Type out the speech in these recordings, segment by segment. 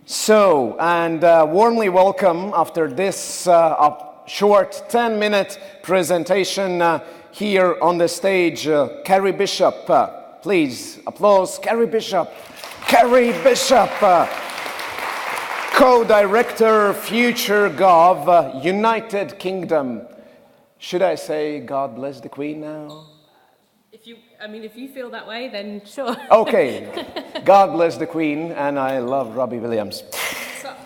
Warmly welcome after this short 10-minute presentation here on the stage, Carrie Bishop. Please, applause, Carrie Bishop. Carrie Bishop, co-director, FUTUREGOV, United Kingdom. Should I say God bless the Queen now? If you feel that way, then sure. Okay, God bless the Queen, and I love Robbie Williams.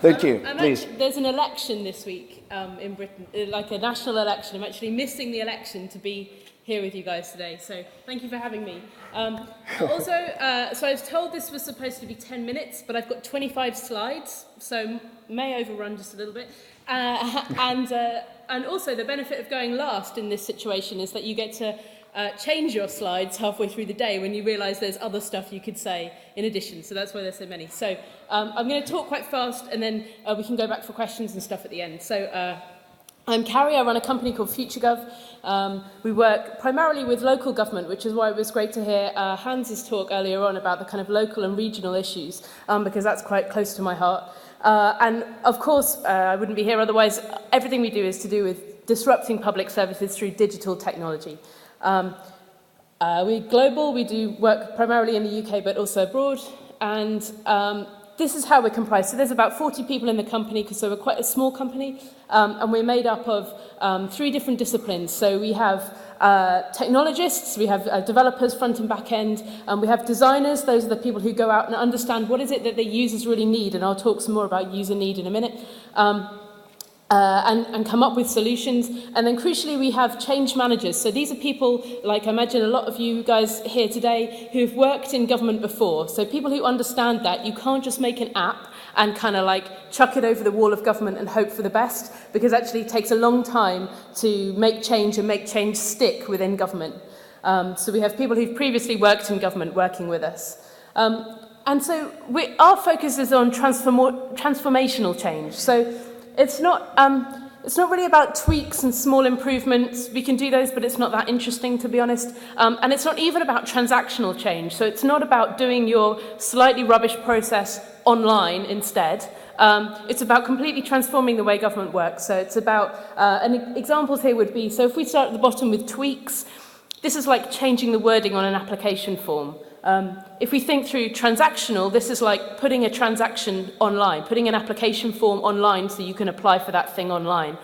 Thank you, please. There's an election this week in Britain, like a national election. I'm actually missing the election to be here with you guys today, so thank you for having me. So I was told this was supposed to be 10 minutes, but I've got 25 slides, so may overrun just a little bit. And also the benefit of going last in this situation is that you get to change your slides halfway through the day when you realise there's other stuff you could say in addition, so that's why there's so many. So I'm going to talk quite fast and then we can go back for questions and stuff at the end. So I'm Carrie, I run a company called FUTUREGOV. We work primarily with local government, which is why it was great to hear Hans's talk earlier on about the kind of local and regional issues, because that's quite close to my heart. And of course, I wouldn't be here otherwise. Everything we do is to do with disrupting public services through digital technology. We're global, we do work primarily in the UK but also abroad, and this is how we're comprised. So there's about 40 people in the company, because we're quite a small company, and we're made up of 3 different disciplines. So we have technologists, we have developers, front and back end, and we have designers. Those are the people who go out and understand what is it that the users really need, and I'll talk some more about user need in a minute. And come up with solutions. And then crucially, we have change managers. So these are people, like I imagine a lot of you guys here today, who've worked in government before. So people who understand that you can't just make an app and kind of like chuck it over the wall of government and hope for the best, because actually it takes a long time to make change and make change stick within government. So we have people who've previously worked in government working with us. And so our focus is on transformational change. So it's not really about tweaks and small improvements. We can do those, but it's not that interesting, to be honest. And it's not even about transactional change. So it's not about doing your slightly rubbish process online instead. It's about completely transforming the way government works. So it's about, and examples here would be, so if we start at the bottom with tweaks, this is like changing the wording on an application form. If we think through transactional, this is like putting a transaction online, putting an application form online so you can apply for that thing online.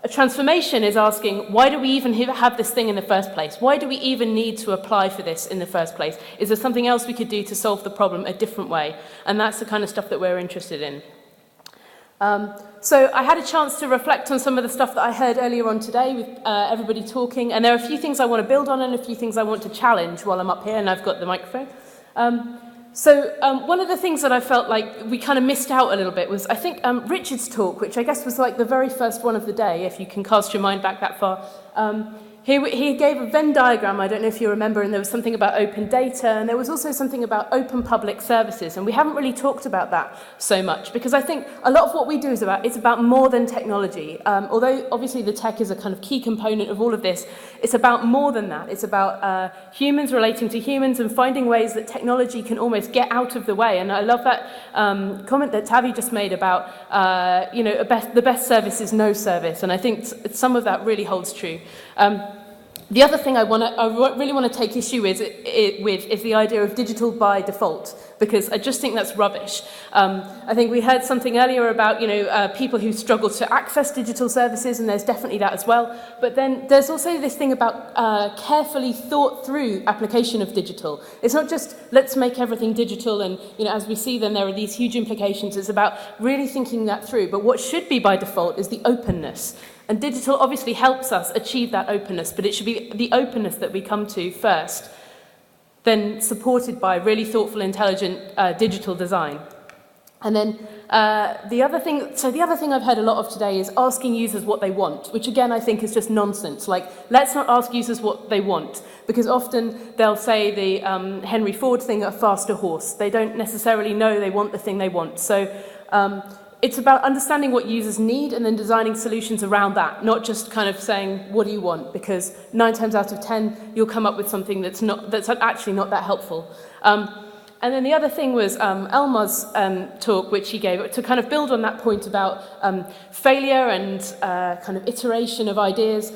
A transformation is asking, why do we even have this thing in the first place? Why do we even need to apply for this in the first place? Is there something else we could do to solve the problem a different way? And that's the kind of stuff that we're interested in. So I had a chance to reflect on some of the stuff that I heard earlier on today with everybody talking, and there are a few things I want to build on and a few things I want to challenge while I'm up here, and I've got the microphone. One of the things that I felt like we kind of missed out a little bit was, I think, Richard's talk, which I guess was like the very first one of the day, if you can cast your mind back that far. He gave a Venn diagram, I don't know if you remember, and there was something about open data, and there was also something about open public services, and we haven't really talked about that so much, because I think a lot of what we do is about more than technology. Although obviously the tech is a kind of key component of all of this, it's about more than that. It's about humans relating to humans and finding ways that technology can almost get out of the way. And I love that comment that Tavi just made about, the best service is no service, and I think some of that really holds true. The other thing I really want to take issue with is the idea of digital by default, because I just think that's rubbish. I think we heard something earlier about people who struggle to access digital services, and there's definitely that as well. But then there's also this thing about carefully thought through application of digital. It's not just let's make everything digital, and as we see, then there are these huge implications. It's about really thinking that through. But what should be by default is the openness. And digital obviously helps us achieve that openness, but it should be the openness that we come to first, then supported by really thoughtful, intelligent digital design. And then the other thing I've heard a lot of today is asking users what they want, which again I think is just nonsense. Like, let's not ask users what they want, because often they'll say the Henry Ford thing, a faster horse. They don't necessarily know they want the thing they want. So it's about understanding what users need and then designing solutions around that, not just kind of saying, what do you want? Because 9 times out of 10, you'll come up with something that's actually not that helpful. And then the other thing was Elmar's talk, which he gave, to kind of build on that point about failure and kind of iteration of ideas.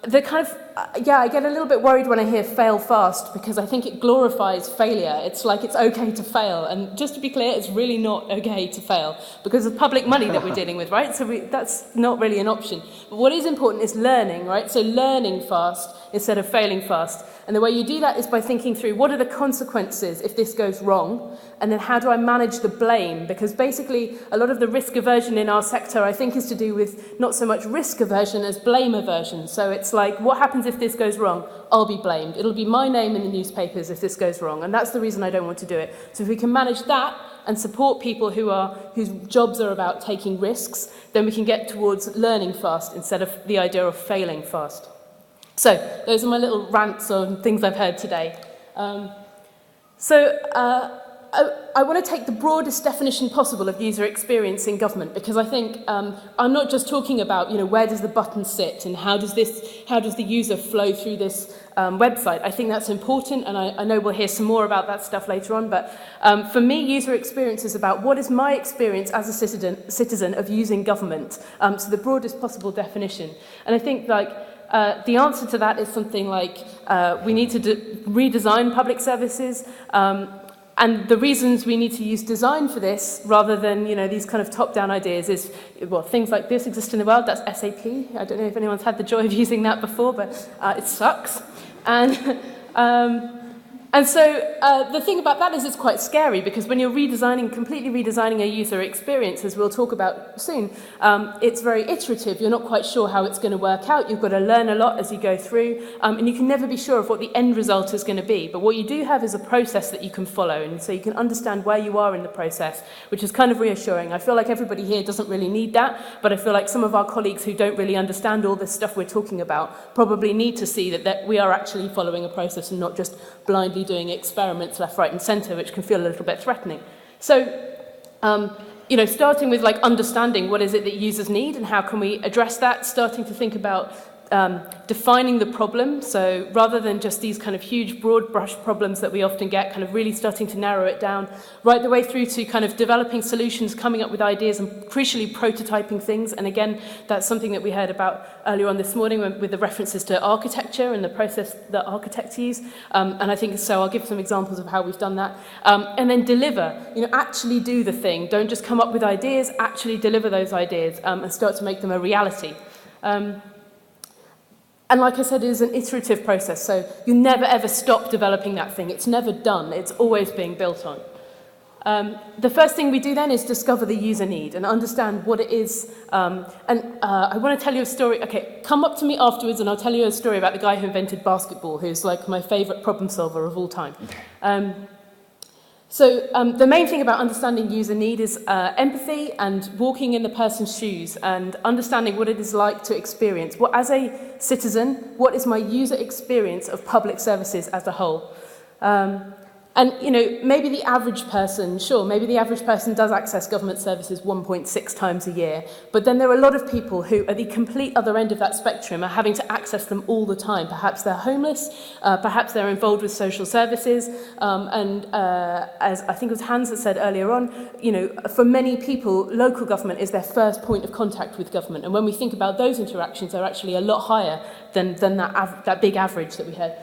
The kind of, I get a little bit worried when I hear fail fast, because I think it glorifies failure. It's like it's okay to fail. And just to be clear, it's really not okay to fail, because of public money that we're dealing with, right? So that's not really an option. But what is important is learning, right? So learning fast instead of failing fast. And the way you do that is by thinking through what are the consequences if this goes wrong, and then how do I manage the blame? Because basically a lot of the risk aversion in our sector, I think, is to do with not so much risk aversion as blame aversion. So it's like, what happens if this goes wrong? I'll be blamed. It'll be my name in the newspapers if this goes wrong. And that's the reason I don't want to do it. So if we can manage that and support people whose jobs are about taking risks, then we can get towards learning fast instead of the idea of failing fast. So those are my little rants on things I've heard today. I want to take the broadest definition possible of user experience in government, because I think I'm not just talking about, where does the button sit and how does the user flow through this website. I think that's important, and I know we'll hear some more about that stuff later on. But for me, user experience is about what is my experience as a citizen of using government. So the broadest possible definition. And I think the answer to that is something like we need to redesign public services. And the reasons we need to use design for this, rather than these kind of top-down ideas, is things like this exist in the world. That's SAP. I don't know if anyone's had the joy of using that before, but it sucks. And so the thing about that is it's quite scary, because when you're completely redesigning a user experience, as we'll talk about soon, it's very iterative. You're not quite sure how it's going to work out. You've got to learn a lot as you go through, and you can never be sure of what the end result is going to be. But what you do have is a process that you can follow, and so you can understand where you are in the process, which is kind of reassuring. I feel like everybody here doesn't really need that, but I feel like some of our colleagues who don't really understand all this stuff we're talking about probably need to see that we are actually following a process and not just blindly doing experiments left, right, and centre, which can feel a little bit threatening. So, starting with understanding what is it that users need and how can we address that, starting to think about defining the problem. So rather than just these kind of huge broad brush problems that we often get, kind of really starting to narrow it down, right the way through to kind of developing solutions, coming up with ideas, and crucially prototyping things. And again, that's something that we heard about earlier on this morning with the references to architecture and the process that architects use. And I think so I'll give some examples of how we've done that. And then deliver, actually do the thing. Don't just come up with ideas, actually deliver those ideas and start to make them a reality. And like I said, it is an iterative process, so you never ever stop developing that thing. It's never done. It's always being built on. The first thing we do then is discover the user need and understand what it is. I want to tell you a story. Okay, come up to me afterwards and I'll tell you a story about the guy who invented basketball, who's like my favourite problem solver of all time. So the main thing about understanding user need is empathy and walking in the person's shoes and understanding what it is like to experience. As a citizen, what is my user experience of public services as a whole? And, maybe the average person, maybe the average person does access government services 1.6 times a year, but then there are a lot of people who, at the complete other end of that spectrum, are having to access them all the time. Perhaps they're homeless, perhaps they're involved with social services, and as I think it was Hans that said earlier on, for many people, local government is their first point of contact with government, and when we think about those interactions, they're actually a lot higher than that big average that we had.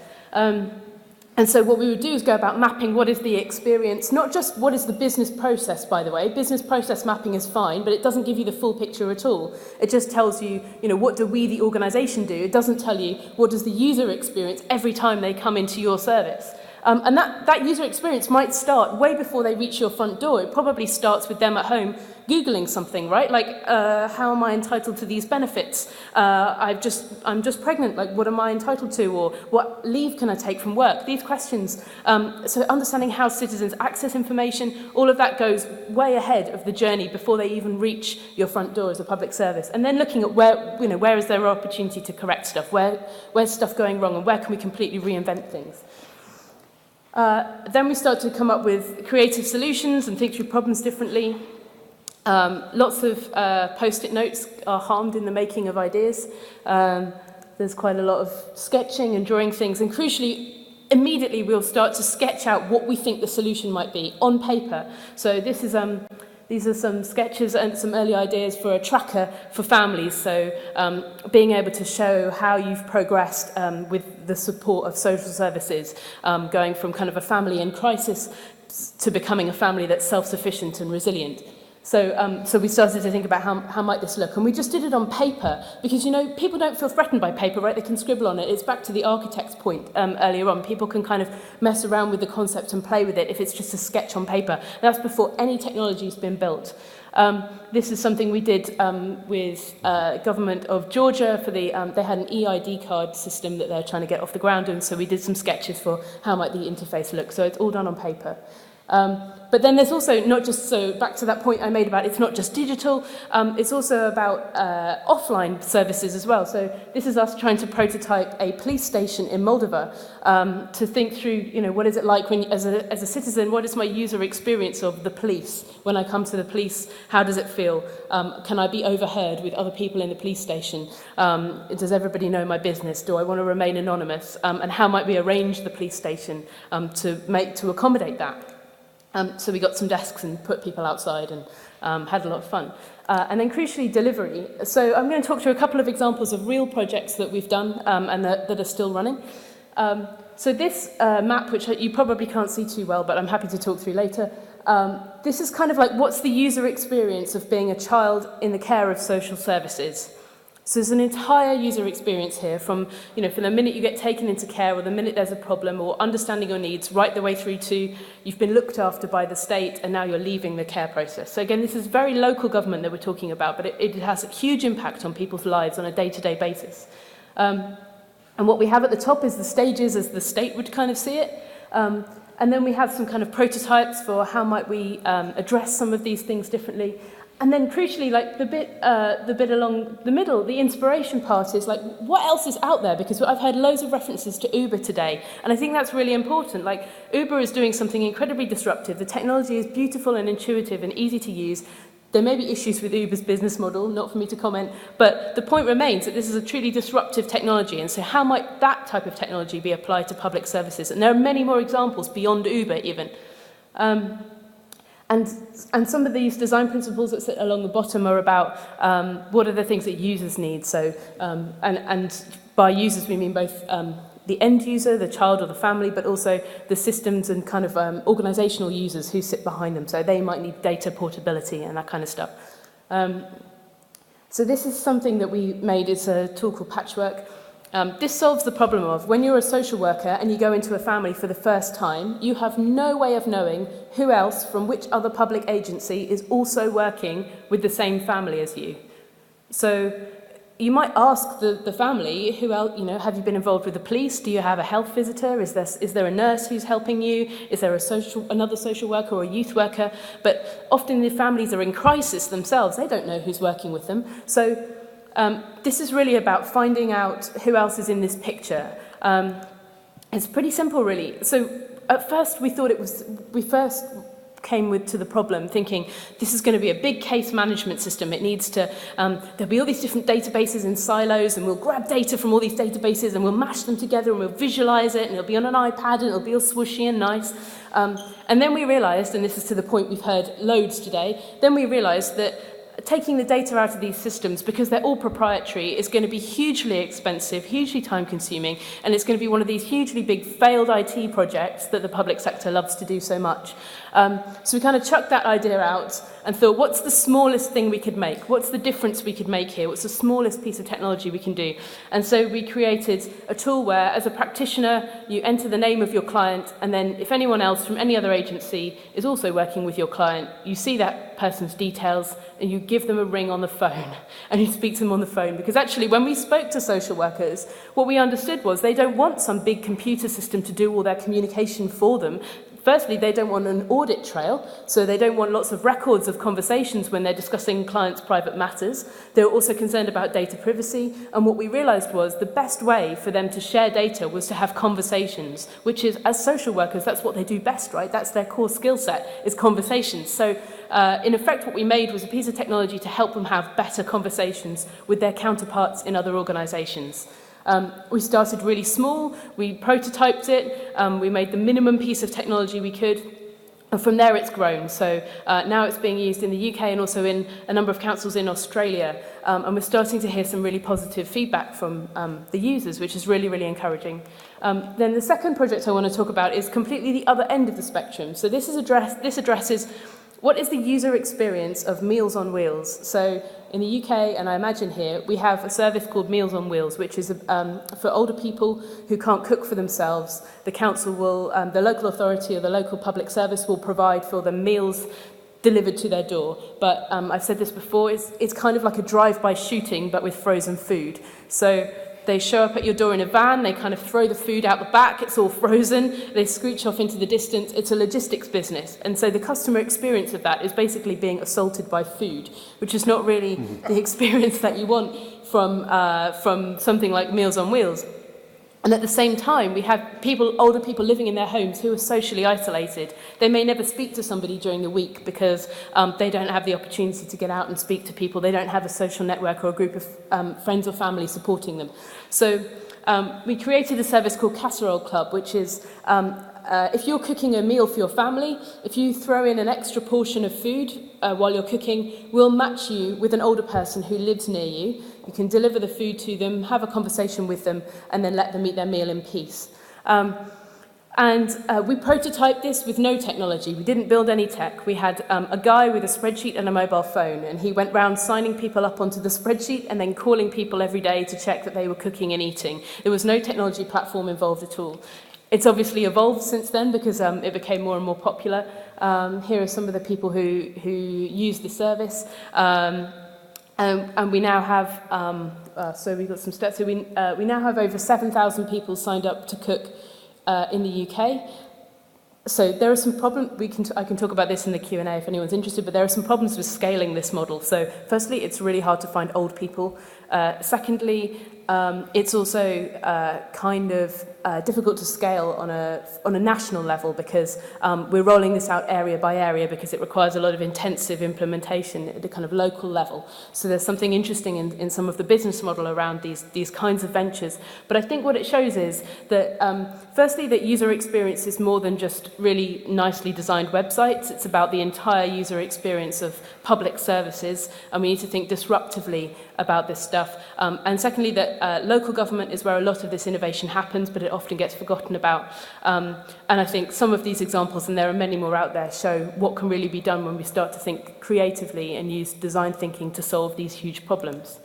And so what we would do is go about mapping what is the experience, not just what is the business process, by the way. Business process mapping is fine, but it doesn't give you the full picture at all. It just tells you, what do we, the organisation, do? It doesn't tell you what does the user experience every time they come into your service. And that user experience might start way before they reach your front door. It probably starts with them at home Googling something, right? Like, how am I entitled to these benefits? I'm just pregnant, like, what am I entitled to? Or what leave can I take from work? These questions. So understanding how citizens access information, all of that goes way ahead of the journey before they even reach your front door as a public service. And then looking at where is there opportunity to correct stuff? Where's stuff going wrong? And where can we completely reinvent things? Then we start to come up with creative solutions and think through problems differently. Lots of post-it notes are harmed in the making of ideas. There's quite a lot of sketching and drawing things, and crucially, immediately we'll start to sketch out what we think the solution might be on paper. So this is these are some sketches and some early ideas for a tracker for families. So being able to show how you've progressed with the support of social services, going from kind of a family in crisis to becoming a family that's self-sufficient and resilient. So we started to think about how might this look, and we just did it on paper because, you know, people don't feel threatened by paper, right? They can scribble on it. It's back to the architect's point earlier on. People can kind of mess around with the concept and play with it if it's just a sketch on paper. That's before any technology's been built. This is something we did with government of Georgia for the they had an EID card system that they're trying to get off the ground, and so we did some sketches for how might the interface look. So it's all done on paper. But then there's also not just, so back to that point I made about it's not just digital, it's also about offline services as well. So this is us trying to prototype a police station in Moldova to think through, you know, what is it like when, as a citizen, what is my user experience of the police? When I come to the police, how does it feel? Can I be overheard with other people in the police station? Does everybody know my business? Do I want to remain anonymous? And how might we arrange the police station to accommodate that? So we got some desks and put people outside and had a lot of fun. And then crucially, delivery. So I'm going to talk through a couple of examples of real projects that we've done and that are still running. So this map, which you probably can't see too well, but I'm happy to talk through later, this is kind of like what's the user experience of being a child in the care of social services. So there's an entire user experience here from the minute you get taken into care or the minute there's a problem or understanding your needs right the way through to you've been looked after by the state and now you're leaving the care process. So again, this is very local government that we're talking about, but it has a huge impact on people's lives on a day-to-day basis. And what we have at the top is the stages as the state would kind of see it. And then we have some kind of prototypes for how might we address some of these things differently. And then crucially, like the bit along the middle, the inspiration part is like, what else is out there? Because I've heard loads of references to Uber today, and I think that's really important. Like, Uber is doing something incredibly disruptive. The technology is beautiful and intuitive and easy to use. There may be issues with Uber's business model, not for me to comment, but the point remains that this is a truly disruptive technology, and so how might that type of technology be applied to public services? And there are many more examples beyond Uber even. And some of these design principles that sit along the bottom are about what are the things that users need. So, and by users we mean both the end user, the child or the family, but also the systems and kind of organizational users who sit behind them. So they might need data portability and that kind of stuff. So this is something that we made. It's a tool called Patchwork. This solves the problem of when you're a social worker and you go into a family for the first time, you have no way of knowing who else from which other public agency is also working with the same family as you. So you might ask the family, who else, have you been involved with the police? Do you have a health visitor? Is there a nurse who's helping you? Is there another social worker or a youth worker? But often the families are in crisis themselves. They don't know who's working with them. So this is really about finding out who else is in this picture. It's pretty simple, really. So at first we first came to the problem thinking this is going to be a big case management system. It needs to, there'll be all these different databases in silos, and we'll grab data from all these databases and we'll mash them together and we'll visualize it, and it'll be on an iPad and it'll be all swooshy and nice. And then we realized, and this is to the point we've heard loads today, then we realized that taking the data out of these systems, because they're all proprietary, is going to be hugely expensive, hugely time-consuming, and it's going to be one of these hugely big failed IT projects that the public sector loves to do so much. So we kind of chucked that idea out and thought, what's the smallest thing we could make? What's the difference we could make here? What's the smallest piece of technology we can do? And so we created a tool where, as a practitioner, you enter the name of your client, and then if anyone else from any other agency is also working with your client, you see that person's details and you give them a ring on the phone and you speak to them on the phone. Because actually, when we spoke to social workers, what we understood was they don't want some big computer system to do all their communication for them. Firstly, they don't want an audit trail, so they don't want lots of records of conversations when they're discussing clients' private matters. They're also concerned about data privacy, and what we realised was the best way for them to share data was to have conversations, which is, as social workers, that's what they do best, right? That's their core skill set, is conversations. So in effect, what we made was a piece of technology to help them have better conversations with their counterparts in other organisations. We started really small, we prototyped it, we made the minimum piece of technology we could, and from there it's grown. So now it's being used in the UK and also in a number of councils in Australia, and we're starting to hear some really positive feedback from the users, which is really, really encouraging. Then the second project I want to talk about is completely the other end of the spectrum. So this addresses what is the user experience of Meals on Wheels. So in the UK, and I imagine here, we have a service called Meals on Wheels, which is for older people who can't cook for themselves. The council will, the local authority or the local public service will provide for them meals delivered to their door. But I've said this before, it's kind of like a drive-by shooting, but with frozen food. So they show up at your door in a van, they kind of throw the food out the back, it's all frozen, they screech off into the distance. It's a logistics business. And so the customer experience of that is basically being assaulted by food, which is not really the experience that you want from something like Meals on Wheels. And at the same time, we have older people living in their homes who are socially isolated. They may never speak to somebody during the week because they don't have the opportunity to get out and speak to people. They don't have a social network or a group of friends or family supporting them. So we created a service called Casserole Club, which is if you're cooking a meal for your family, if you throw in an extra portion of food while you're cooking, we'll match you with an older person who lives near you. You can deliver the food to them, have a conversation with them, and then let them eat their meal in peace. We prototyped this with no technology. We didn't build any tech. We had a guy with a spreadsheet and a mobile phone, and he went round signing people up onto the spreadsheet and then calling people every day to check that they were cooking and eating. There was no technology platform involved at all. It's obviously evolved since then because it became more and more popular. Here are some of the people who use the service. And we now have, so we've got some stats. So we now have over 7,000 people signed up to cook in the UK. So there are some problems, I can talk about this in the Q&A if anyone's interested, but there are some problems with scaling this model. So firstly, it's really hard to find old people. Secondly, it's also kind of difficult to scale on a national level because we're rolling this out area by area because it requires a lot of intensive implementation at a kind of local level. So there's something interesting in some of the business model around these kinds of ventures. But I think what it shows is that firstly, that user experience is more than just really nicely designed websites. It's about the entire user experience of public services, and we need to think disruptively about this stuff. And secondly, that local government is where a lot of this innovation happens, but it often gets forgotten about. And I think some of these examples, and there are many more out there, show what can really be done when we start to think creatively and use design thinking to solve these huge problems.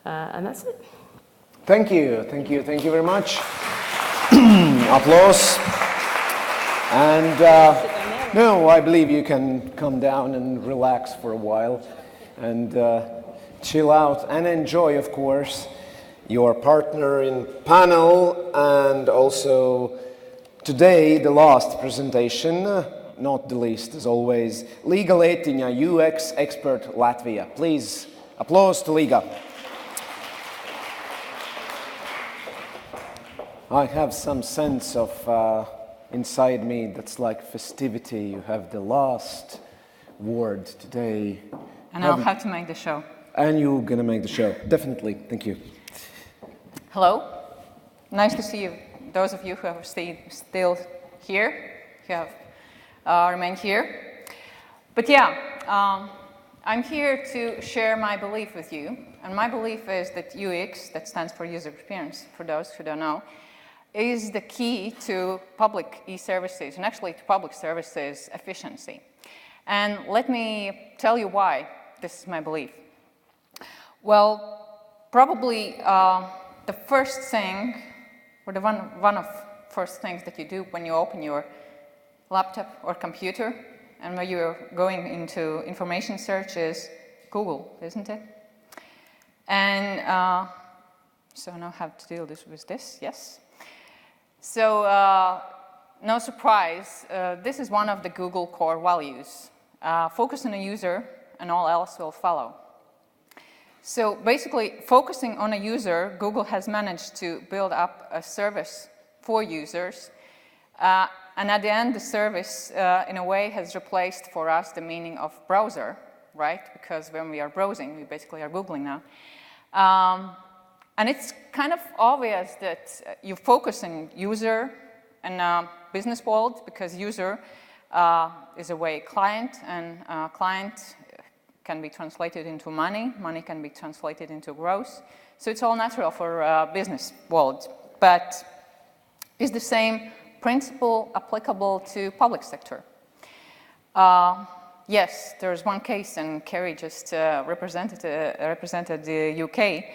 And that's it. Thank you very much. Applause. And no, I believe you can come down and relax for a while and chill out and enjoy, of course, your partner in panel and also today the last presentation, not the least as always, Līga Lētiņa, UX expert Latvia. Please, applause to Līga. I have some sense of inside me that's like festivity. You have the last word today. And I'll have to make the show. And you're going to make the show. Definitely. Thank you. Hello. Nice to see you. Those of you who have stayed still here, who have remained here. But yeah, I'm here to share my belief with you. And my belief is that UX, that stands for user experience, for those who don't know, is the key to public e-services and actually to public services efficiency. And let me tell you why this is my belief. Well, probably the first thing, or the one of first things that you do when you open your laptop or computer and when you're going into information search is Google, isn't it? And so now I have to deal with this, yes. So no surprise, this is one of the Google core values. Focus on a user and all else will follow. So basically, focusing on a user, Google has managed to build up a service for users. And at the end, the service, in a way, has replaced for us the meaning of browser, right? Because when we are browsing, we basically are Googling now. And it's kind of obvious that you focus on user and business world, because user is a way client, and client can be translated into money, money can be translated into growth. So it's all natural for business world. But is the same principle applicable to public sector? Yes, there's one case, and Carrie just represented the UK.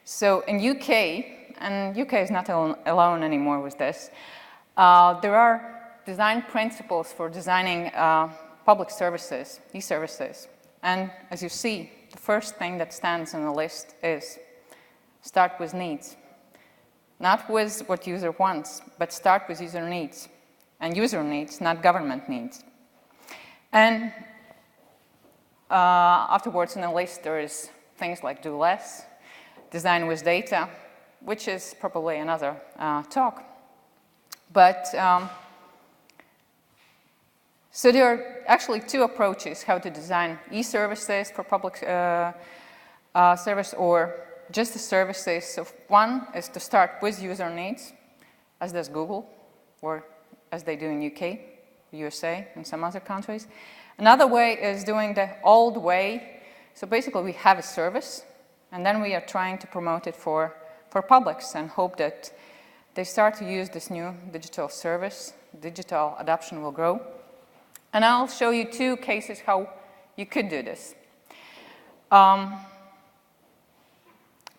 So in UK, and UK is not alone anymore with this, there are design principles for designing public services, e-services. And as you see, the first thing that stands on the list is start with needs. Not with what user wants, but start with user needs. And user needs, not government needs. And afterwards on the list, there is things like do less, design with data, which is probably another talk. But so there are actually two approaches how to design e-services for public service or just the services. So one is to start with user needs, as does Google, or as they do in UK, USA, and some other countries. Another way is doing the old way. So basically we have a service, and then we are trying to promote it for publics and hope that they start to use this new digital service. Digital adoption will grow. And I'll show you two cases how you could do this.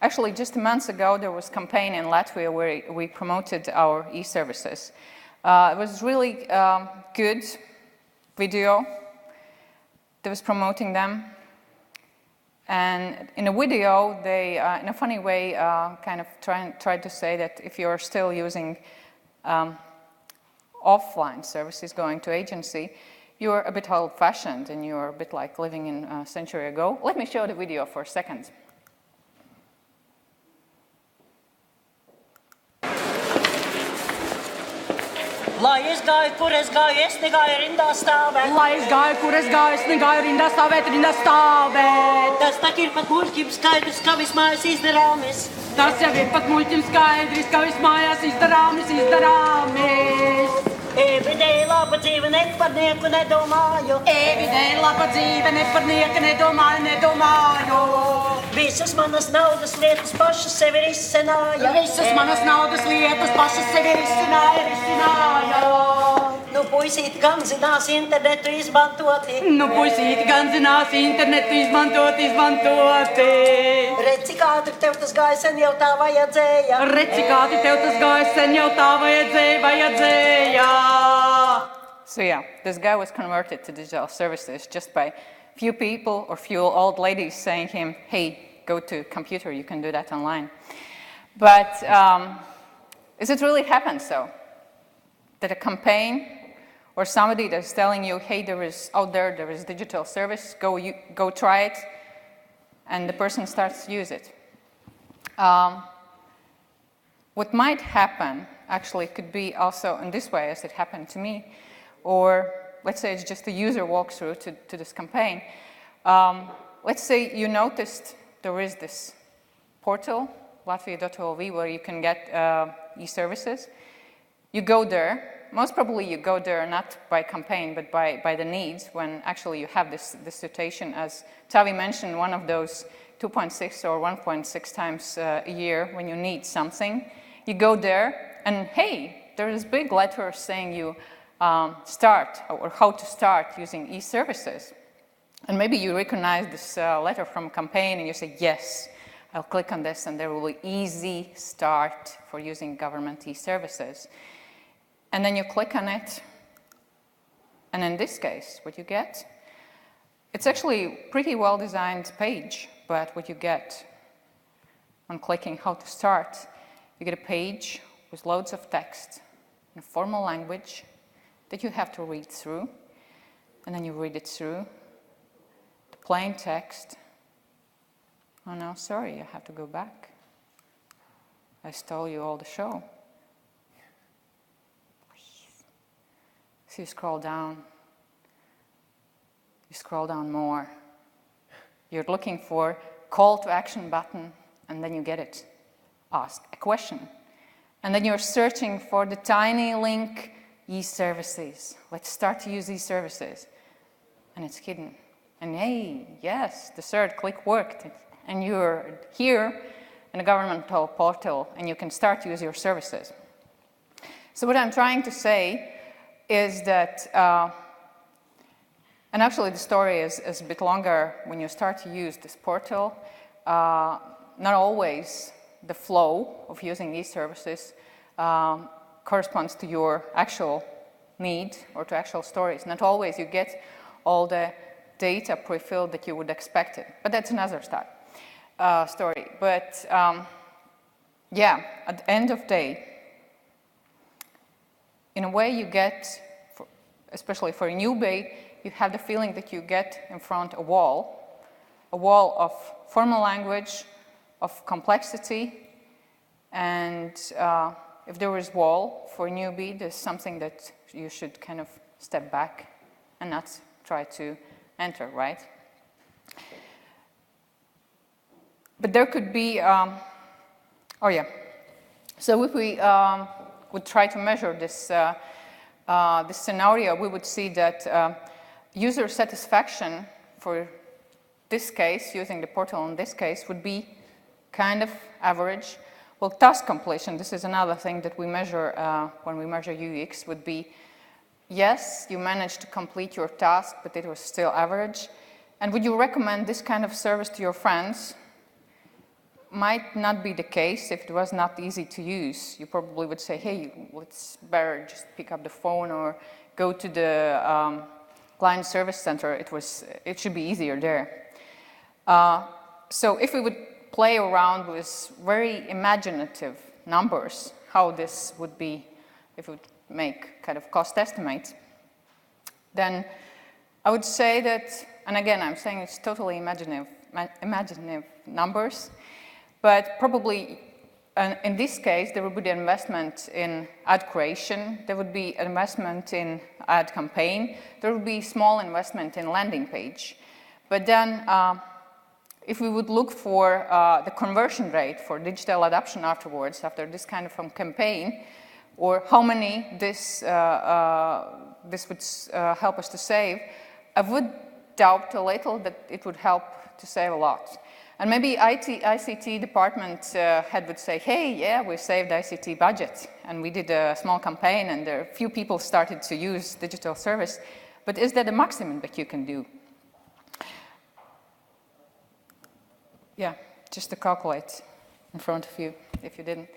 Actually, just a month ago, there was a campaign in Latvia where we promoted our e-services. It was really good video that was promoting them. And in a video, they, in a funny way, kind of tried to say that if you're still using offline services going to agency, you're a bit old-fashioned and you're a bit like living in a century ago. Let me show the video for a second. Lai es gāju, kur es gāju, es negāju rindā stāvēt. Lai es gāju, kur es gāju, es negāju rindā stāvēt, rindā stāvēt. Tas taču ir pat muļķim skaidrs, ka viss mājas izdarāmis. Tas jau ir pat muļķim skaidrs, ka viss mājās izdarāmis. Vidēji laba dzīve, ne par nieku nedomāju. Vidēji laba dzīve, ne par nieku nedomāju. Visas manas naudas lietas pašas sevi risināja. Visas manas naudas lietas pašas sevi risināja. Nu, puisīti gan zinās internetu izmantoti. Redz, cik ātri tev tas gāja, sen jau tā vajadzēja. So yeah, this guy was converted to digital services just by few people or few old ladies saying him, hey, go to computer, you can do that online. But is it really happened so? That a campaign or somebody that's telling you, hey, there is digital service, go try it, and the person starts to use it. What might happen actually could be also in this way as it happened to me, or let's say it's just a user walkthrough to this campaign. Let's say you noticed there is this portal, Latvia.lv, where you can get e-services. You go there. Most probably you go there not by campaign, but by the needs, when actually you have this situation, as Tavi mentioned, one of those 2.6 or 1.6 times a year when you need something. You go there, and hey, there is big letter saying you start, or how to start using e-services. And maybe you recognize this letter from campaign, and you say, yes, I'll click on this, and there will be easy start for using government e-services. And then you click on it, and in this case, what you get, it's actually a pretty well-designed page, but what you get on clicking how to start, you get a page with loads of text in a formal language that you have to read through, and then you read it through, the plain text. Oh no, sorry, I have to go back. I stole you all the show. So you scroll down more. You're looking for call to action button, and then you get it. ask a question. And then you're searching for the tiny link, e-services. Let's start to use e-services. And it's hidden. And hey, yes, the third click worked. And you're here in a governmental portal and you can start to use your services. So what I'm trying to say is that, and actually the story is a bit longer when you start to use this portal. Not always the flow of using these services corresponds to your actual need or to actual stories. Not always you get all the data pre-filled that you would expect it, but that's another story. But yeah, at the end of the day, in a way you get, especially for a newbie, you have the feeling that you get in front a wall of formal language, of complexity, and if there is wall for a newbie, there's something that you should kind of step back and not try to enter, right? But there could be, oh yeah, so if we would try to measure this, this scenario, we would see that user satisfaction for this case, using the portal in this case, would be kind of average. Well, task completion, this is another thing that we measure when we measure UX, would be, yes, you managed to complete your task, but it was still average. And would you recommend this kind of service to your friends? Might not be the case if it was not easy to use. You probably would say, hey, let's better just pick up the phone or go to the client service center. It should be easier there. So if we would play around with very imaginative numbers, how this would be if we would make kind of cost estimates, then I would say that, and again, I'm saying it's totally imaginative numbers, but probably in this case, there would be the investment in ad creation, there would be an investment in ad campaign, there would be small investment in landing page. But then, if we would look for the conversion rate for digital adoption afterwards, after this kind of campaign, or how many this would help us to save, I would doubt a little that it would help to save a lot. And maybe ICT department head would say, hey, yeah, we saved ICT budget, and we did a small campaign, and a few people started to use digital service. But is that the maximum that you can do? Yeah, just to calculate in front of you, if you didn't.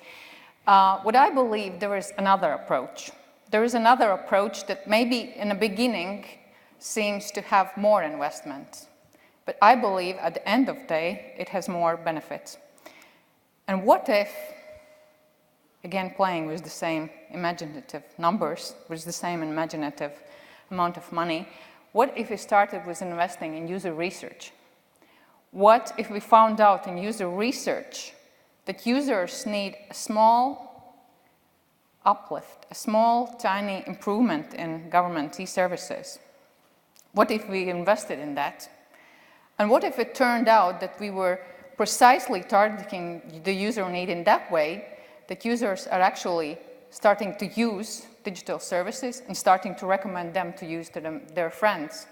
What I believe, there is another approach. There is another approach that maybe in the beginning seems to have more investment. But I believe at the end of the day, it has more benefits. And what if, again, playing with the same imaginative numbers, with the same imaginative amount of money, what if we started with investing in user research? What if we found out in user research that users need a small uplift, a small, tiny improvement in government e-services? What if we invested in that? And what if it turned out that we were precisely targeting the user need in that way, that users are actually starting to use digital services and starting to recommend them to use to their friends?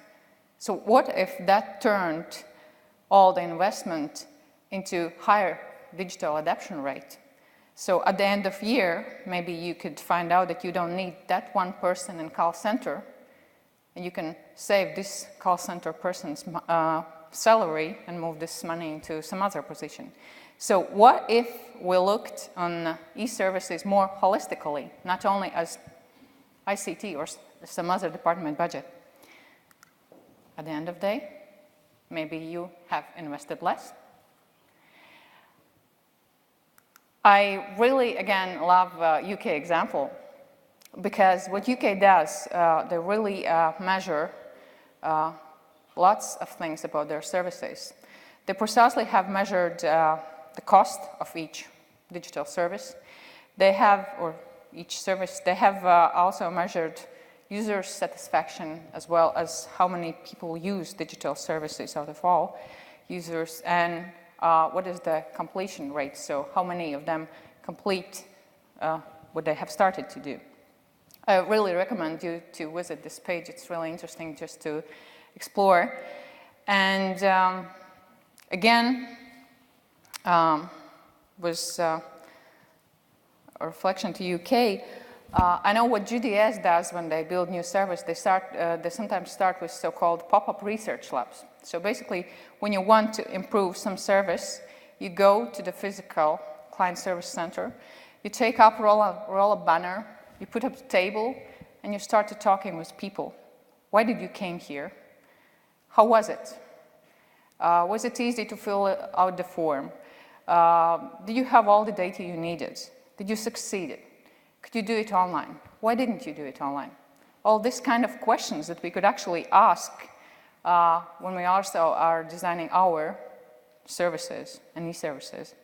So what if that turned all the investment into higher digital adoption rate? So at the end of year, maybe you could find out that you don't need that one person in call center, and you can save this call center person's salary and move this money into some other position. So what if we looked on e-services more holistically, not only as ICT or some other department budget? At the end of the day, maybe you have invested less. I really, again, love UK example, because what UK does, they really measure lots of things about their services. They precisely have measured the cost of each digital service. They have, or each service, they have also measured user satisfaction as well as how many people use digital services out of all users, and what is the completion rate? So how many of them complete what they have started to do? I really recommend you to visit this page. It's really interesting just to explore. And again, was a reflection to UK. I know what GDS does when they build new service. They sometimes start with so-called pop-up research labs. So basically, when you want to improve some service, you go to the physical client service center, you take up, roll a banner, you put up a table, and you start to talking with people. Why did you came here? How was it? Was it easy to fill out the form? Did you have all the data you needed? Did you succeed? Could you do it online? Why didn't you do it online? All this kind of questions that we could actually ask when we also are designing our services and e-services.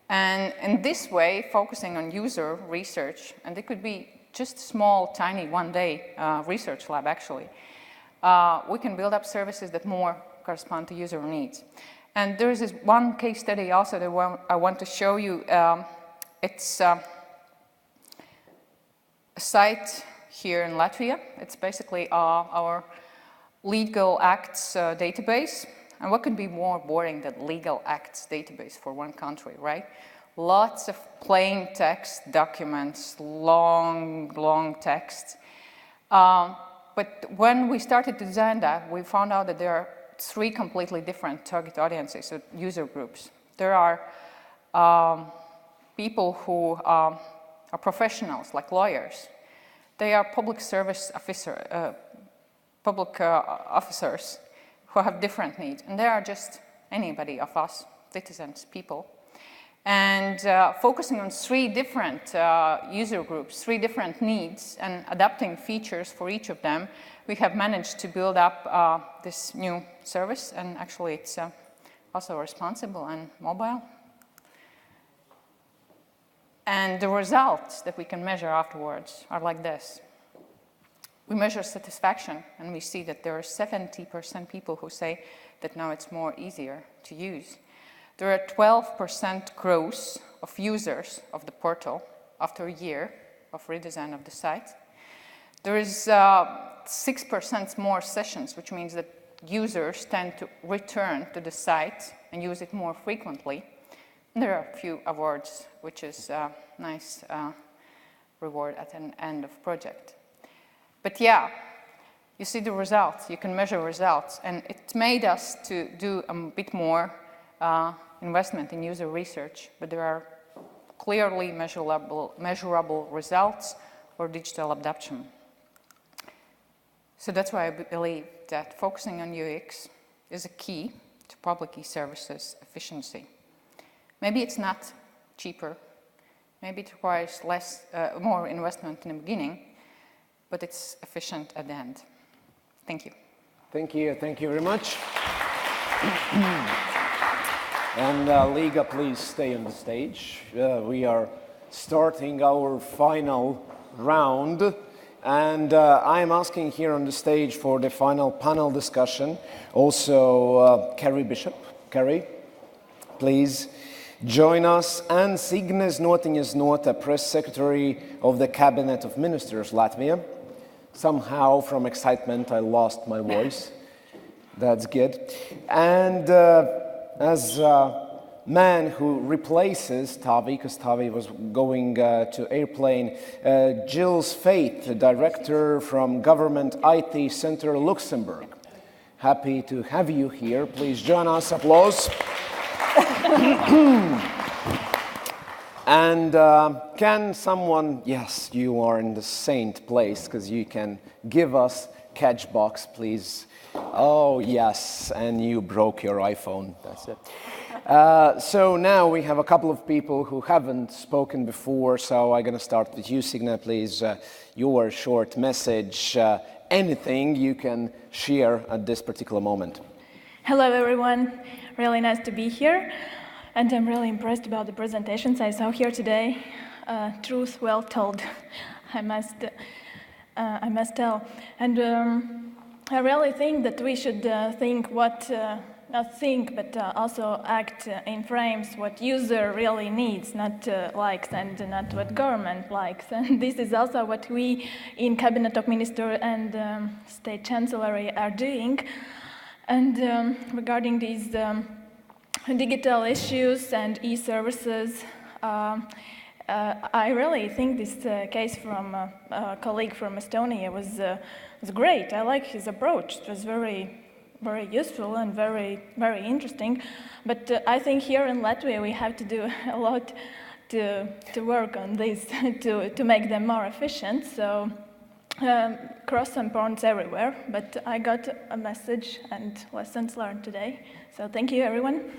And in this way, focusing on user research, and it could be just small, tiny, one-day research lab actually, we can build up services that more correspond to user needs. And there is this one case study also that I want to show you. It's a site here in Latvia. It's basically our legal acts database. And what could be more boring than legal acts database for one country, right? Lots of plain text documents, long text. But when we started to design that, we found out that there are 3 completely different target audiences, so user groups. There are people who are professionals, like lawyers. They are public service officers who have different needs. And they are just anybody of us, citizens, people. And focusing on 3 different user groups, 3 different needs, and adapting features for each of them, we have managed to build up this new service. And actually, it's also responsive and mobile. And the results that we can measure afterwards are like this. We measure satisfaction, and we see that there are 70% people who say that now it's more easier to use. There are 12% growth of users of the portal after a year of redesign of the site. There is 6% more sessions, which means that users tend to return to the site and use it more frequently. And there are a few awards, which is a nice reward at an end of project. But yeah, you see the results, you can measure results, and it made us to do a bit more investment in user research, but there are clearly measurable results for digital adoption. So that's why I believe that focusing on UX is a key to public e-services efficiency. Maybe it's not cheaper, maybe it requires more investment in the beginning, but it's efficient at the end. Thank you. Thank you very much. And Līga, please stay on the stage. We are starting our final round, and I am asking here on the stage for the final panel discussion also Carrie Bishop. Carrie, please join us, and Signe Znotiņa Znota, Press Secretary of the Cabinet of Ministers, Latvia. Somehow, from excitement, I lost my voice. That's good. And as a man who replaces Tavi, because Tavi was going to airplane, Gilles Feith, the director from Government IT Center, Luxembourg. Happy to have you here. Please join us. Applause. And can someone, yes, you are in the saint place, because you can give us catch box, please. Oh, yes, and you broke your iPhone, that's it. So now we have a couple of people who haven't spoken before, so I'm going to start with you, Signe, please. Your short message, anything you can share at this particular moment. Hello, everyone. Really nice to be here. And I'm really impressed about the presentations I saw here today. Truth well told, I must tell. And I really think that we should think what, not think, but also act in frames what user really needs, not likes and not what government likes. And this is also what we in Cabinet of Minister and State Chancellery are doing. And regarding these digital issues and e-services, I really think this case from a colleague from Estonia was great. I like his approach. It was very useful and very interesting. But I think here in Latvia we have to do a lot to work on this to make them more efficient. So cross and points everywhere. But I got a message and lessons learned today. So thank you, everyone.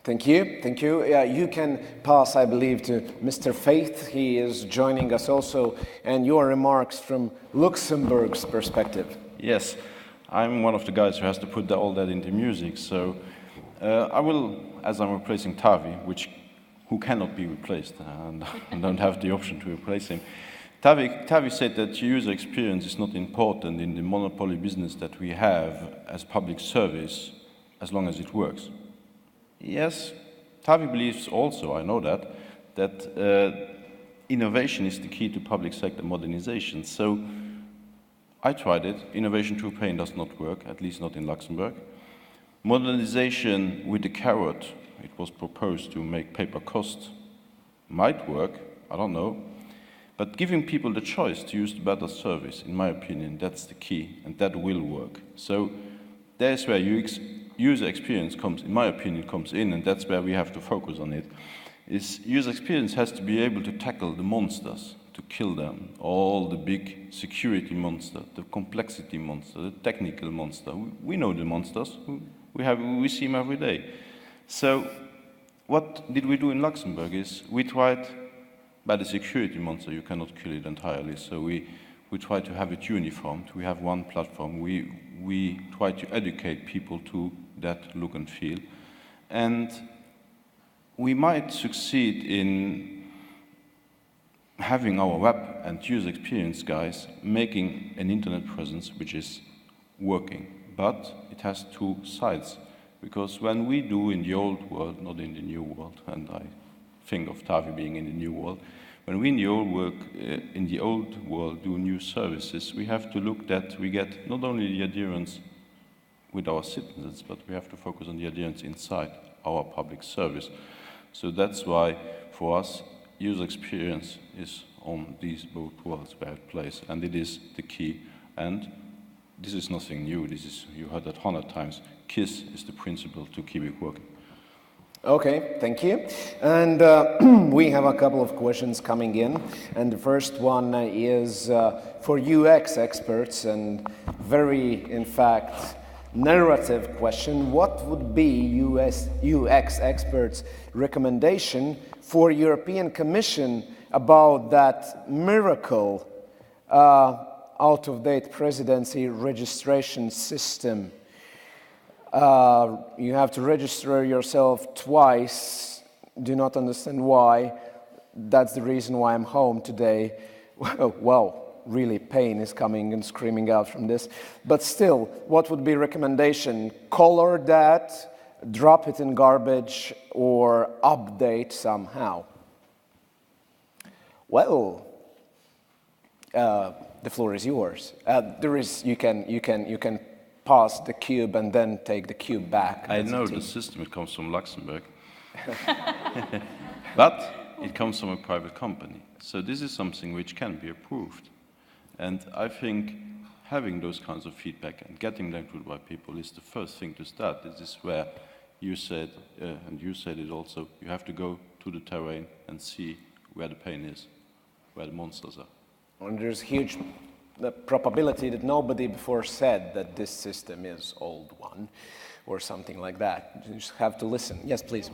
Thank you, thank you. You can pass, I believe, to Mr. Feith. He is joining us also, and your remarks from Luxembourg's perspective. Yes, I'm one of the guys who has to put all that into music, so I will, as I'm replacing Tavi, who cannot be replaced, and I don't have the option to replace him. Tavi said that user experience is not important in the monopoly business that we have as public service, as long as it works. Yes, Tavi believes also, I know that innovation is the key to public sector modernization. So I tried it. Innovation through pain does not work, at least not in Luxembourg. Modernization with the carrot, it was proposed to make paper cost, might work, I don't know. But giving people the choice to use the better service, in my opinion, that's the key, and that will work. So there's where user experience comes, in my opinion, comes in, and that's where we have to focus on it, is user experience has to be able to tackle the monsters, to kill them, all the big security monster, the complexity monster, the technical monster. We know the monsters, we see them every day. So what did we do in Luxembourg is we tried, by the security monster, you cannot kill it entirely, so we try to have it uniformed. We have one platform. We try to educate people to that look and feel. And we might succeed in having our web and user experience guys making an internet presence which is working. But it has two sides. Because when we do in the old world, not in the new world, and I think of Tavi being in the new world, when we in the old world do new services, we have to look that we get not only the adherence with our citizens, but we have to focus on the adherence inside our public service. So that's why, for us, user experience is on these both worlds where it plays, and it is the key. And this is nothing new. This is, you heard that 100 times. KISS is the principle to keep it working. Okay, thank you. And we have a couple of questions coming in. And the first one is for UX experts, and very, in fact, narrative question. What would be UX experts' recommendation for European Commission about that miracle out-of-date presidency registration system? You have to register yourself twice. Do not understand why. That's the reason why I'm home today. Well, really pain is coming and screaming out from this. But still, what would be recommendation? Color that, drop it in garbage, or update somehow? Well, the floor is yours. You can pass the cube and then take the cube back. I know the system, it comes from Luxembourg. But it comes from a private company. So this is something which can be approved. And I think having those kinds of feedback and getting them through by people is the first thing to start. This is where you said, and you said it also, you have to go to the terrain and see where the pain is, where the monsters are. And there's huge probability that nobody before said that this system is old one or something like that. You just have to listen. Yes, please.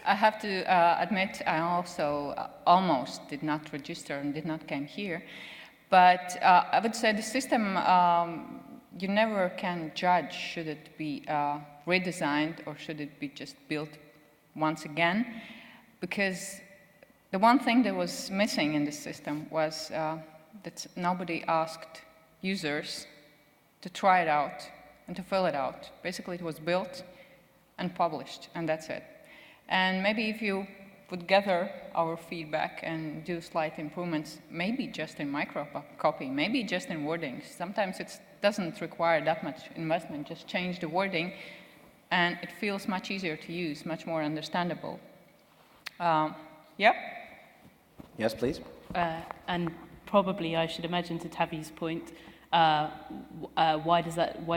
I have to admit, I also almost did not register and did not come here. But I would say the system, you never can judge should it be redesigned or should it be just built once again. Because the one thing that was missing in the system was that nobody asked users to try it out and to fill it out. Basically, it was built and published, and that's it. And maybe if you would gather our feedback and do slight improvements, maybe just in microcopy, maybe just in wording. Sometimes it doesn't require that much investment, just change the wording, and it feels much easier to use, much more understandable. Yeah? Yes, please. And probably, I should imagine, to Tavi's point, why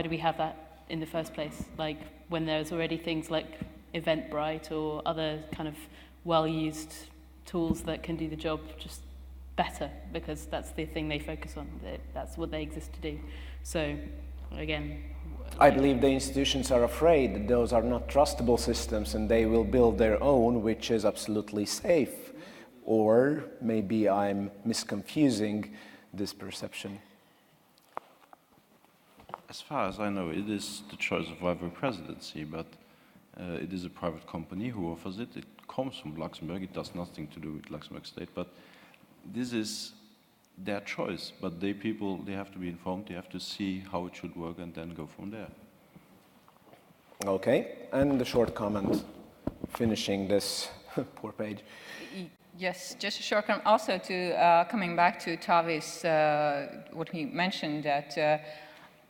do we have that in the first place? Like, when there's already things like Eventbrite or other kind of well-used tools that can do the job just better, because that's the thing they focus on. That's what they exist to do. So, again, I believe the institutions are afraid that those are not trustable systems and they will build their own, which is absolutely safe. Or maybe I'm misconfusing this perception. As far as I know, it is the choice of every presidency, but it is a private company who offers it. It comes from Luxembourg. It does nothing to do with Luxembourg state, but this is their choice. But they have to be informed. They have to see how it should work and then go from there. Okay, and the short comment, finishing this poor page. Yes, just a short comment. Also, to coming back to Tavi's, what he mentioned, that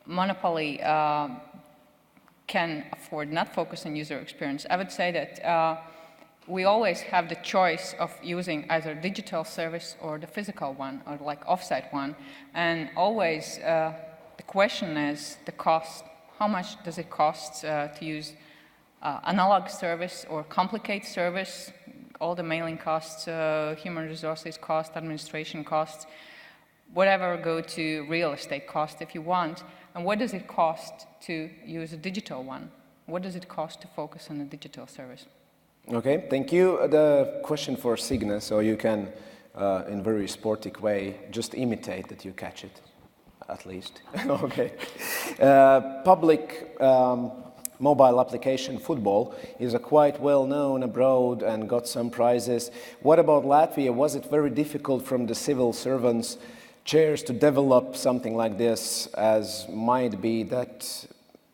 monopoly can afford not focus on user experience. I would say that we always have the choice of using either digital service or the physical one, or like offsite one. And always the question is the cost. How much does it cost to use analog service or complicate service? All the mailing costs, human resources costs, administration costs, whatever go to real estate cost if you want. And what does it cost to use a digital one? What does it cost to focus on a digital service? Okay, thank you. The question for Signe, so you can, in very sportic way, just imitate that you catch it, at least. Okay. Public mobile application football is a quite well known abroad and got some prizes. What about Latvia? Was it very difficult from the civil servants' chairs to develop something like this, as might be that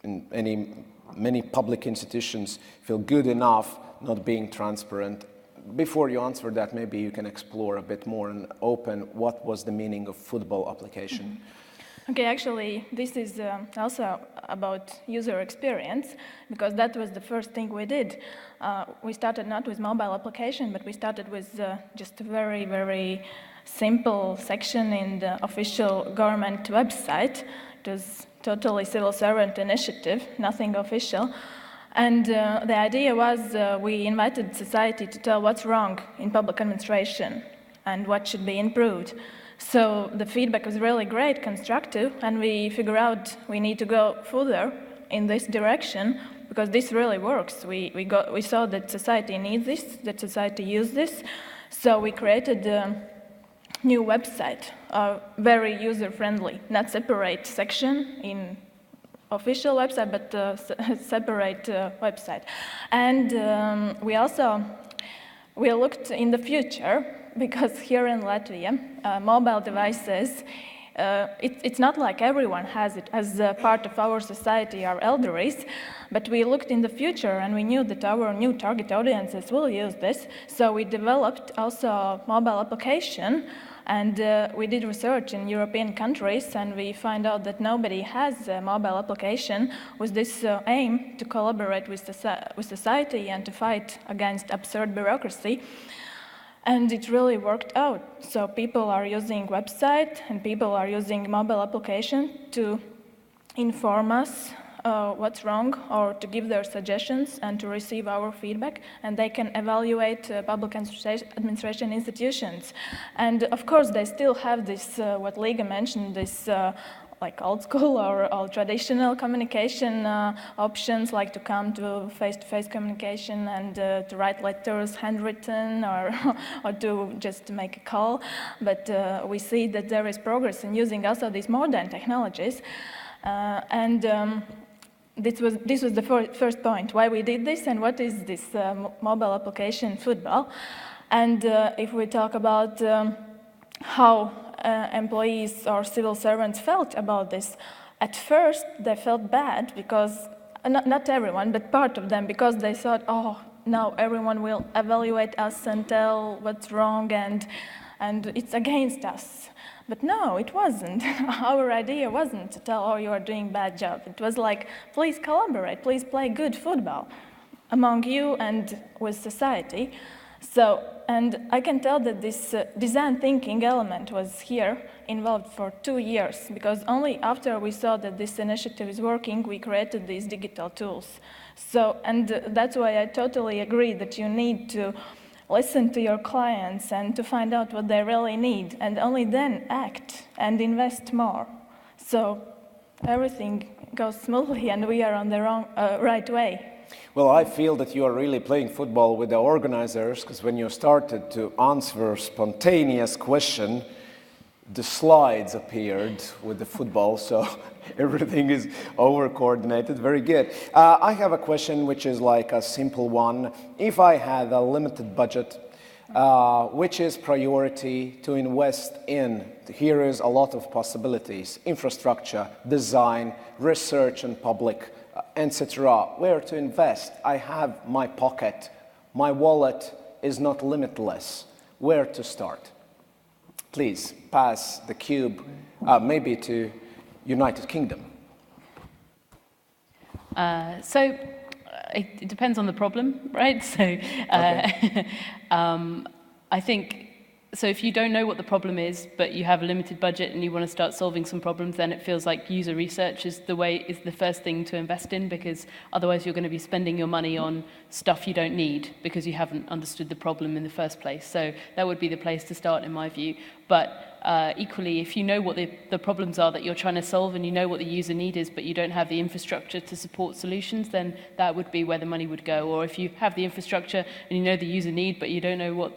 many public institutions feel good enough not being transparent? Before you answer that, maybe you can explore a bit more and open what was the meaning of football application. Okay, actually, this is also about user experience, because that was the first thing we did. We started not with mobile application, but we started with just a very, very simple section in the official government website. It was totally civil servant initiative, nothing official. And the idea was we invited society to tell what's wrong in public administration and what should be improved. So the feedback was really great, constructive, and we figured out we need to go further in this direction, because this really works. We saw that society needs this, that society uses this, so we created a new website, very user-friendly, not separate section in official website, but separate website. And we looked in the future, because here in Latvia, mobile devices, it's not like everyone has it as a part of our society, our elderlies, but we looked in the future and we knew that our new target audiences will use this, so we developed also a mobile application, and we did research in European countries, and we find out that nobody has a mobile application with this aim to collaborate with society and to fight against absurd bureaucracy. And it really worked out. So people are using website and people are using mobile application to inform us what's wrong, or to give their suggestions and to receive our feedback, and they can evaluate public administration institutions. And of course they still have this, what Līga mentioned, this like old school or traditional communication options, like to come to face-to-face communication and to write letters handwritten, or to just make a call. But we see that there is progress in using also these modern technologies. This was the first point, why we did this and what is this mobile application football. And if we talk about how employees or civil servants felt about this, at first they felt bad because, not everyone, but part of them, because they thought, oh, now everyone will evaluate us and tell what's wrong and it's against us. But no, it wasn't. Our idea wasn't to tell, oh, you are doing a bad job. It was like, please collaborate, please play good football among you and with society. So, and I can tell that this design thinking element was here involved for 2 years, because only after we saw that this initiative is working, we created these digital tools. So, and that's why I totally agree that you need to listen to your clients and to find out what they really need, and only then act and invest more. So everything goes smoothly and we are on the right way. Well, I feel that you are really playing football with the organizers, because when you started to answer spontaneous question, the slides appeared with the football, so everything is over-coordinated. Very good. I have a question which is like a simple one. If I had a limited budget, which is priority to invest in? Here is a lot of possibilities: infrastructure, design, research and public, etc. Where to invest? I have my pocket. My wallet is not limitless. Where to start? Please pass the cube, maybe to United Kingdom. So it depends on the problem, right? So Okay. I think, so if you don't know what the problem is, but you have a limited budget and you want to start solving some problems, then it feels like user research is the first thing to invest in, because otherwise you're going to be spending your money on stuff you don't need because you haven't understood the problem in the first place. So that would be the place to start, in my view. But equally, if you know what the problems are that you're trying to solve and you know what the user need is, but you don't have the infrastructure to support solutions, then that would be where the money would go. Or if you have the infrastructure and you know the user need, but you don't know what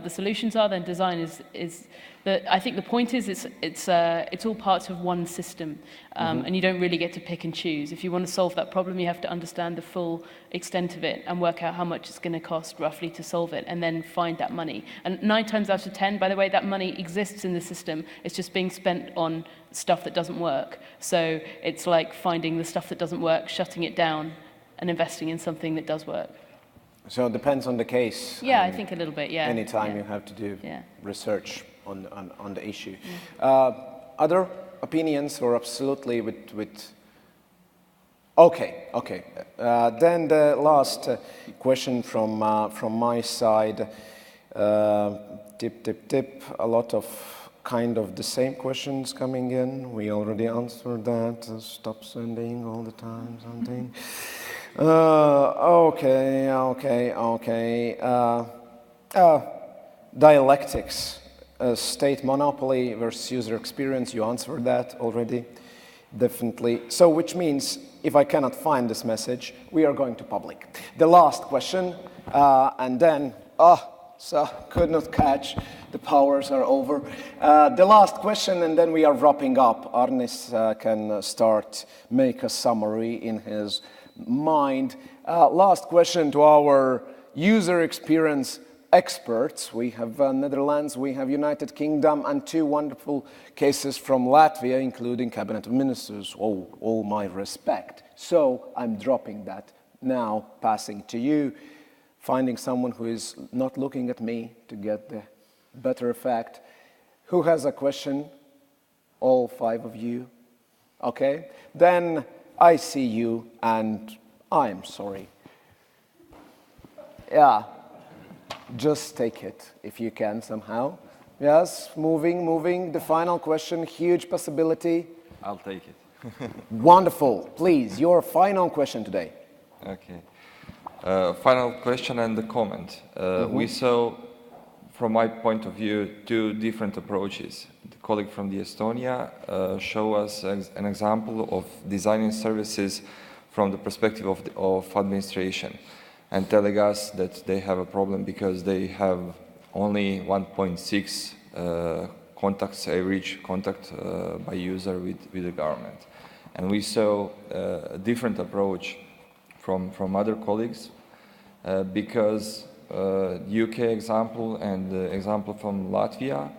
the solutions are, then design is I think the point is it's all part of one system, and you don't really get to pick and choose. If you want to solve that problem, you have to understand the full extent of it and work out how much it's going to cost roughly to solve it, and then find that money. And 9 times out of 10, by the way, that money exists in the system. It's just being spent on stuff that doesn't work. So it's like finding the stuff that doesn't work, shutting it down, and investing in something that does work. So it depends on the case. Yeah, I think a little bit, yeah. Anytime yeah. you have to do Yeah. research on the issue. Other opinions, or absolutely with... Okay. Then the last question from my side. Tip. A lot of kind of the same questions coming in. We already answered that. Stop sending all the time something. Okay. Dialectics. State monopoly versus user experience. You answered that already. Definitely. So which means if I cannot find this message, we are going to public. The last question, and then, so could not catch. The powers are over. The last question, and then we are wrapping up. Arnis can start, make a summary in his mind. Last question to our user experience experts. We have Netherlands, we have United Kingdom, and 2 wonderful cases from Latvia, including Cabinet of Ministers. All my respect. So I'm dropping that now, passing to you, finding someone who is not looking at me to get the better effect. Who has a question? All 5 of you? Okay. Then I see you, and I'm sorry. Yeah. Just take it, if you can, somehow. Yes, moving. The final question, huge possibility. I'll take it. Wonderful. Please, your final question today. Okay. Final question and the comment. We saw, from my point of view, 2 different approaches. The colleague from the Estonia showed us an example of designing services from the perspective of administration, and telling us that they have a problem because they have only 1.6 contacts, average contact by user with the government. And we saw a different approach from other colleagues because UK example and the example from Latvia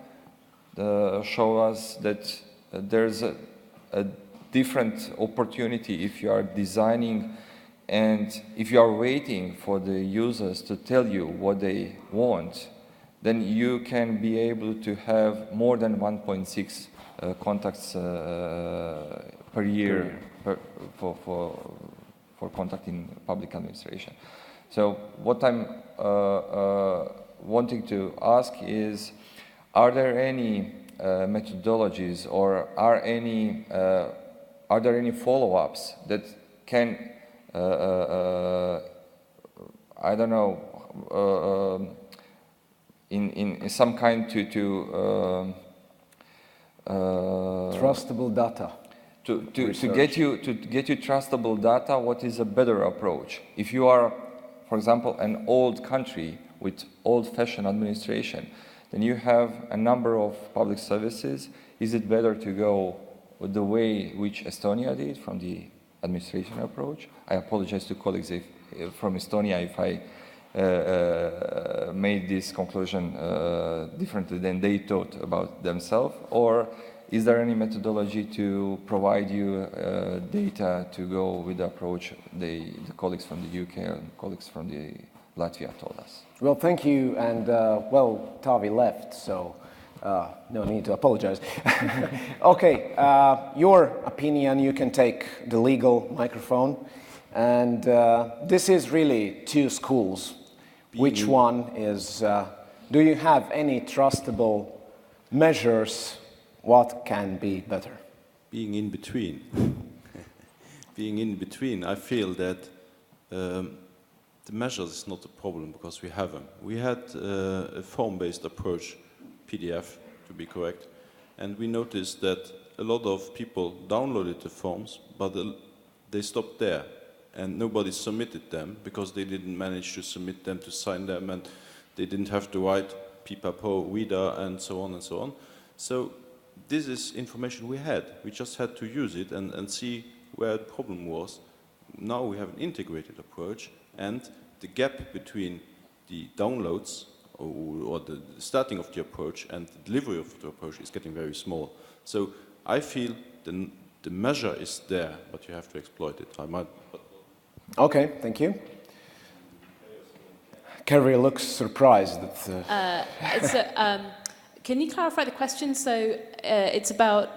show us that there's a different opportunity if you are designing and if you are waiting for the users to tell you what they want, then you can be able to have more than 1.6 contacts per year for contacting public administration. So what I'm wanting to ask is, are there any methodologies or are there any follow-ups that can, I don't know, in some kind to trustable data. To get you trustable data, what is a better approach? If you are, for example, an old country with old-fashioned administration, then you have a number of public services. Is it better to go with the way which Estonia did from the administration approach? I apologize to colleagues from Estonia if I made this conclusion differently than they thought about themselves, or is there any methodology to provide you data to go with the approach the colleagues from the UK and colleagues from the Latvia told us? Well, thank you, and well, Tavi left, so no need to apologize. Okay, your opinion, you can take the legal microphone, and this is really two schools. Which one is, do you have any trustable measures? What can be better? Being in between. Being in between, I feel that the measures is not a problem because we have them. We had a form-based approach, PDF to be correct, and we noticed that a lot of people downloaded the forms, but they stopped there. And nobody submitted them because they didn't manage to submit them, to sign them, and they didn't have to write pipapo, WIDA, and so on and so on. So this is information we had. We just had to use it and see where the problem was. Now we have an integrated approach, and the gap between the downloads or the starting of the approach and the delivery of the approach is getting very small. So I feel the measure is there, but you have to exploit it. Okay, thank you. Carrie looks surprised. Can you clarify the question? So it's about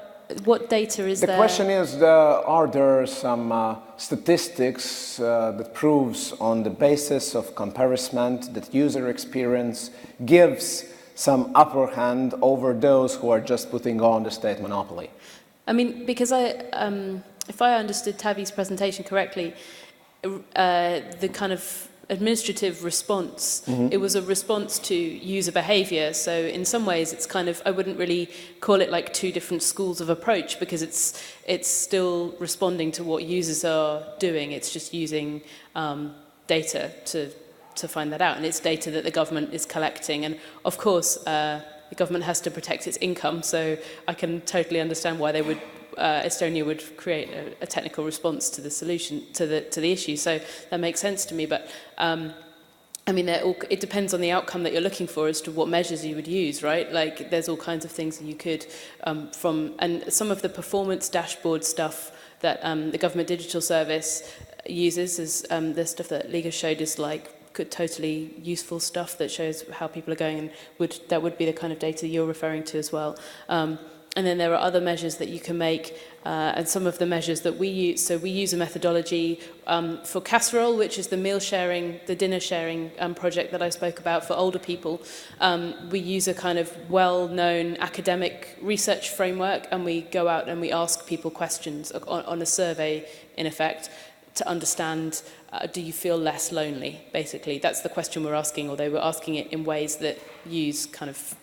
what data is there? The question is, are there some statistics that proves on the basis of comparison that user experience gives some upper hand over those who are just putting on the state monopoly? I mean, because if I understood Tavi's presentation correctly, the kind of administrative response, it was a response to user behavior. So in some ways it's kind of, I wouldn't really call it like two different schools of approach, because it's still responding to what users are doing. It's just using data to find that out, and it's data that the government is collecting. And of course the government has to protect its income, so I can totally understand why they would Estonia would create a technical response to the solution to the issue. So that makes sense to me. But I mean, it depends on the outcome that you're looking for as to what measures you would use, right? Like, there's all kinds of things that you could and some of the performance dashboard stuff that the government digital service uses is the stuff that Līga showed is like totally useful stuff that shows how people are going, and that would be the kind of data you're referring to as well. And then there are other measures that you can make, and some of the measures that we use. So we use a methodology for casserole, which is the meal sharing, the dinner sharing project that I spoke about for older people. We use a kind of well-known academic research framework, and we go out and we ask people questions on a survey, in effect, to understand, do you feel less lonely, basically. That's the question we're asking, although we're asking it in ways that use kind of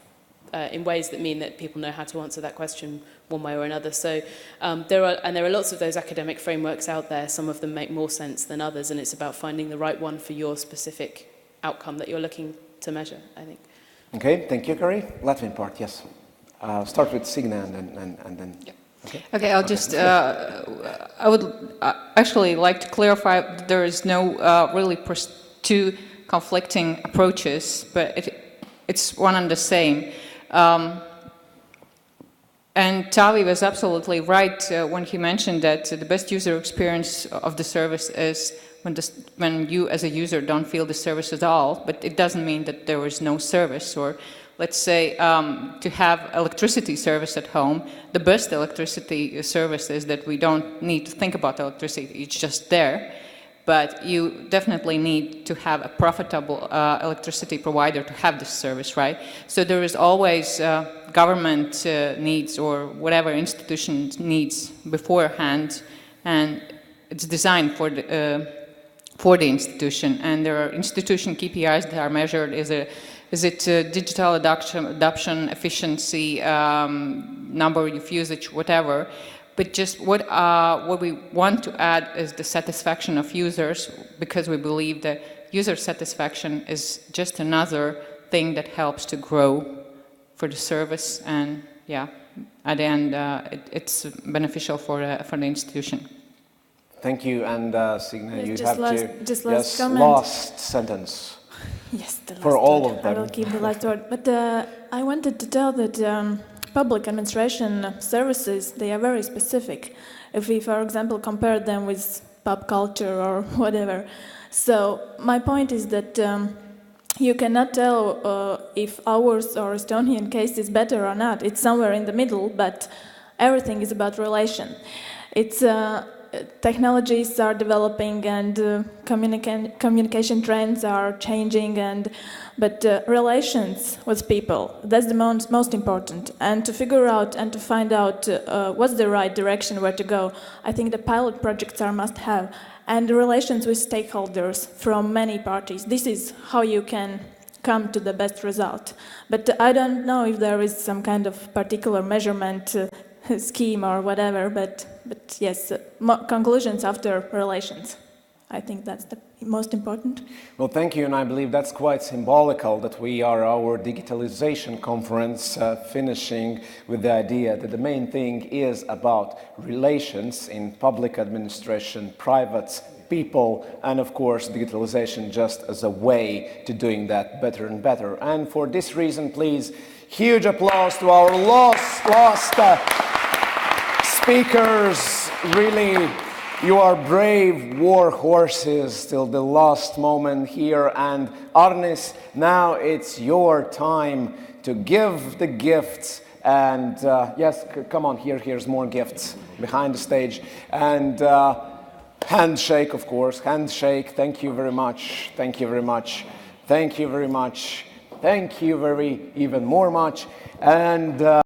in ways that mean that people know how to answer that question one way or another. So there are lots of those academic frameworks out there. Some of them make more sense than others, and it's about finding the right one for your specific outcome that you're looking to measure, I think. Okay, thank you, Carrie. Latvian part, yes. Start with Signe and then. Yep. Okay, I'll just, I would actually like to clarify that there is no really two conflicting approaches, but it's one and the same. And Tavi was absolutely right when he mentioned that the best user experience of the service is when you as a user don't feel the service at all, but it doesn't mean that there is no service. Or let's say to have electricity service at home, the best electricity service is that we don't need to think about electricity, it's just there. But you definitely need to have a profitable electricity provider to have this service, right? So there is always government needs or whatever institution needs beforehand, and it's designed for the institution. And there are institution KPIs that are measured. Is it digital adoption, efficiency, number of usage, whatever. But just what we want to add is the satisfaction of users, because we believe that user satisfaction is just another thing that helps to grow for the service, and yeah, at the end it's beneficial for the institution. Thank you, and Signe, Yes, you just have last- just to last comment. last sentence. Yes, the For last all word. of them. I will keep the last word. But I wanted to tell that public administration services, they are very specific. If we, for example, compare them with pop culture or whatever. So my point is that you cannot tell if ours or Estonian case is better or not. It's somewhere in the middle, but everything is about relation. It's technologies are developing and communication trends are changing, but relations with people, that's the most important. And to figure out and to find out what's the right direction, where to go, I think the pilot projects are must-have. And the relations with stakeholders from many parties. This is how you can come to the best result. But I don't know if there is some kind of particular measurement scheme or whatever, but yes, conclusions after relations. I think that's the most important. Well, thank you, and I believe that's quite symbolical that we are our digitalization conference finishing with the idea that the main thing is about relations in public administration, private people, and of course digitalization just as a way to doing that better and better. And for this reason, please, huge applause to our last speakers. Really, you are brave war horses till the last moment here. And Arnis, now it's your time to give the gifts. And yes, come on, here's more gifts behind the stage. And handshake, of course, handshake. Thank you very much. Thank you very much. Thank you very much. Thank you very even more much. And